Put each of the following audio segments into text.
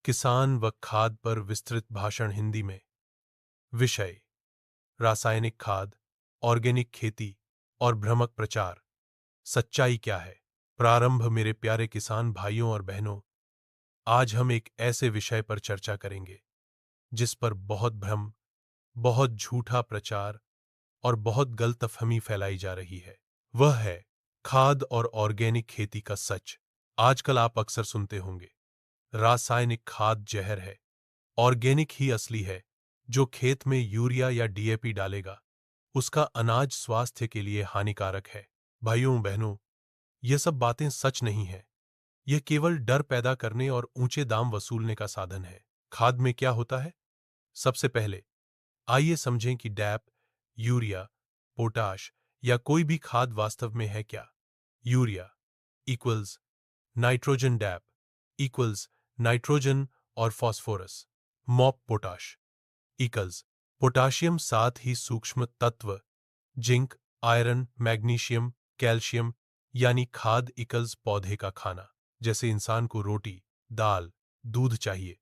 किसान व खाद पर विस्तृत भाषण हिंदी में। विषय: रासायनिक खाद, ऑर्गेनिक खेती और भ्रामक प्रचार, सच्चाई क्या है। प्रारंभ। मेरे प्यारे किसान भाइयों और बहनों, आज हम एक ऐसे विषय पर चर्चा करेंगे जिस पर बहुत भ्रम, बहुत झूठा प्रचार और बहुत गलतफहमी फैलाई जा रही है। वह है खाद और ऑर्गेनिक खेती का सच। आजकल आप अक्सर सुनते होंगे, रासायनिक खाद जहर है, ऑर्गेनिक ही असली है। जो खेत में यूरिया या डीएपी डालेगा, उसका अनाज स्वास्थ्य के लिए हानिकारक है। भाइयों बहनों, ये सब बातें सच नहीं हैं। यह केवल डर पैदा करने और ऊंचे दाम वसूलने का साधन है। खाद में क्या होता है? सबसे पहले आइए समझें कि डैप, यूरिया, पोटाश या कोई भी खाद वास्तव में है क्या। Urea equals nitrogen, DAP equals nitrogen और phosphorus, MOP potash equals potassium, साथ ही सूक्ष्म तत्व जिंक, आयरन, मैग्नीशियम, कैल्शियम। यानी खाद इक्वल्स पौधे का खाना। जैसे इंसान को रोटी, दाल, दूध चाहिए,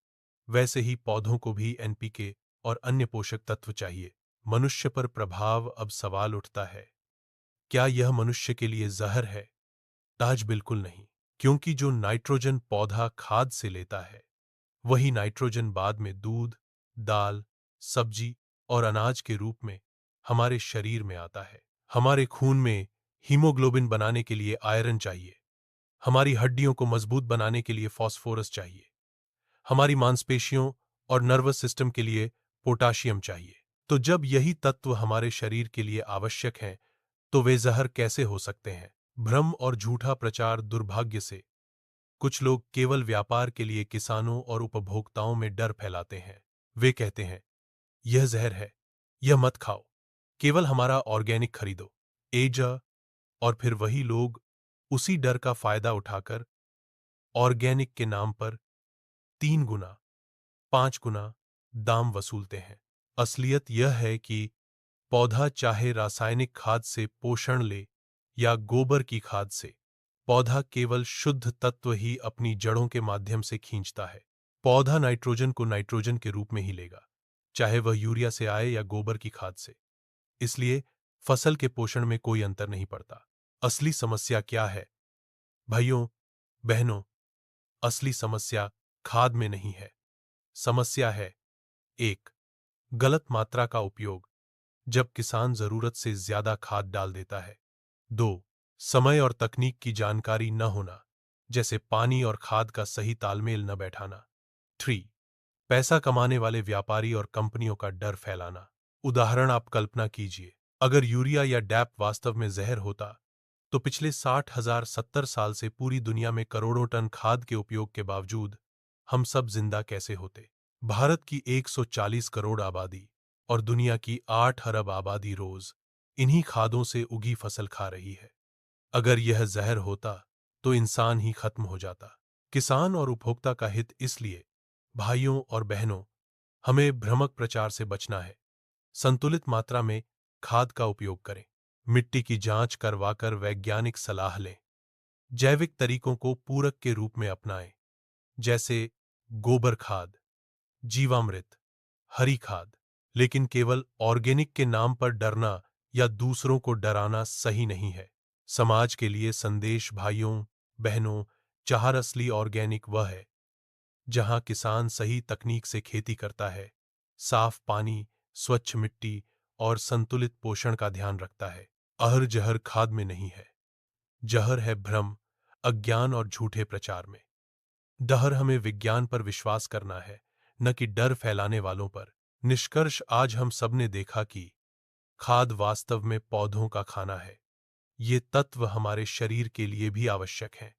वैसे ही पौधों को भी एनपीके और अन्य पोषक तत्व चाहिए। मनुष्य पर प्रभाव। अब सवाल उठता है, क्या यह मनुष्य के लिए जहर है? ताज बिल्कुल नहीं, क्योंकि जो नाइट्रोजन पौधा खाद से लेता है, वही नाइट्रोजन बाद में दूध, दाल, सब्जी और अनाज के रूप में हमारे शरीर में आता है। हमारे खून में हीमोग्लोबिन बनाने के लिए आयरन चाहिए, हमारी हड्डियों को मजबूत बनाने के लिए फास्फोरस चाहिए, हमारी मांसपेशियों और नर्वस सिस्टम के लिए पोटाशियम चाहिए। तो जब यही तत्व हमारे शरीर के लिए आवश्यक हैं, तो वे जहर कैसे हो सकते हैं? भ्रम और झूठा प्रचार। दुर्भाग्य से कुछ लोग केवल व्यापार के लिए किसानों और उपभोक्ताओं में डर फैलाते हैं। वे कहते हैं, यह जहर है, यह मत खाओ, केवल हमारा ऑर्गेनिक खरीदो। एजा। और फिर वही लोग उसी डर का फायदा उठाकर ऑर्गेनिक के नाम पर 3 गुना, 5 गुना दाम वसूलते हैं। असलियत यह है कि पौधा चाहे रासायनिक खाद से पोषण ले या गोबर की खाद से, पौधा केवल शुद्ध तत्व ही अपनी जड़ों के माध्यम से खींचता है। पौधा नाइट्रोजन को नाइट्रोजन के रूप में ही लेगा, चाहे वह यूरिया से आए या गोबर की खाद से। इसलिए फसल के पोषण में कोई अंतर नहीं पड़ता। असली समस्या क्या है? भाइयों बहनों, असली समस्या खाद में नहीं है। समस्या है: 1. गलत मात्रा का उपयोग, जब किसान जरूरत से ज्यादा खाद डाल देता है। 2. समय और तकनीक की जानकारी न होना, जैसे पानी और खाद का सही तालमेल न बैठाना। 3. पैसा कमाने वाले व्यापारी और कंपनियों का डर फैलाना। उदाहरण आप कल्पना कीजिए, अगर यूरिया या डैप वास्तव में जहर होता, तो पिछले 60,070 साल से पूरी दुनिया में करोड़ों टन खाद के उपयोग के बावजूद हम सब जिंदा कैसे होते? भारत की 140 करोड़ आबादी और दुनिया की 8 अरब आबादी रोज इन्हीं खादों से उगी फसल खा रही है। अगर यह जहर होता, तो इंसान ही खत्म हो जाता। किसान और उपभोक्ता का हित। इसलिए भाइयों और बहनों, हमें भ्रामक प्रचार से बचना है। संतुलित मात्रा में खाद का उपयोग करें, मिट्टी की जांच करवाकर वैज्ञानिक सलाह लें, जैविक तरीकों को पूरक के रूप में अपनाएं, जैसे गोबर खाद, जीवामृत, हरी खाद। लेकिन केवल ऑर्गेनिक के नाम पर डरना या दूसरों को डराना सही नहीं है। समाज के लिए संदेश। भाइयों बहनों, चाहर असली ऑर्गेनिक वह है जहां किसान सही तकनीक से खेती करता है, साफ पानी, स्वच्छ मिट्टी और संतुलित पोषण का ध्यान रखता है। अहर जहर खाद में नहीं है, जहर है भ्रम, अज्ञान और झूठे प्रचार में। डहर हमें विज्ञान पर विश्वास करना है, न कि डर फैलाने वालों पर। निष्कर्ष: आज हम सबने देखा कि खाद वास्तव में पौधों का खाना है। ये तत्व हमारे शरीर के लिए भी आवश्यक हैं।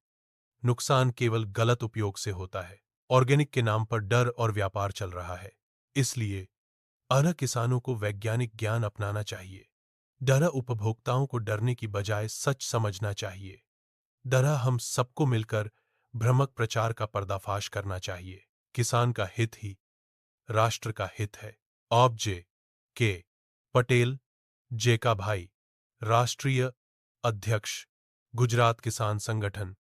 नुकसान केवल गलत उपयोग से होता है। ऑर्गेनिक के नाम पर डर और व्यापार चल रहा है। इसलिए अरह किसानों को वैज्ञानिक ज्ञान अपनाना चाहिए। डरा उपभोक्ताओं को डरने की बजाय सच समझना चाहिए। डरा हम सबको मिलकर भ्रामक प्रचार का पर्दाफाश करना चाहिए। किसान का हित ही राष्ट्र का हित है। ऑब जे के पटेल, जे का भाई, राष्ट्रीय अध्यक्ष, गुजरात किसान संगठन।